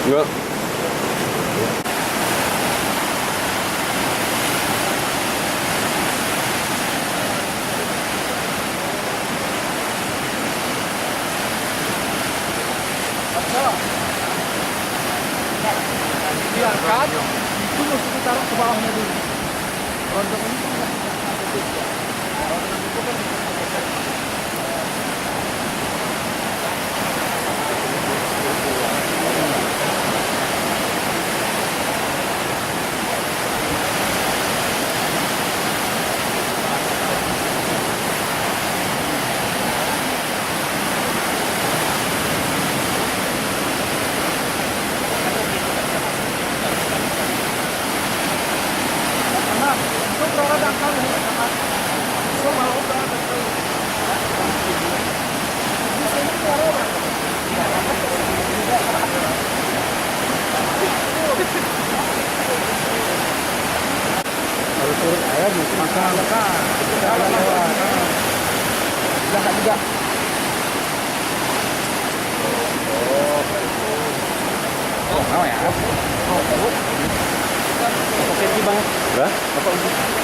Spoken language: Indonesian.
Enggak. Diangkat, itu mesti ditaruh ke bawahnya dulu. Ronjong ini kan harus turun air mungkin masalah kan. Jangan juga. Oh ya. Oke, Bang. Berapa?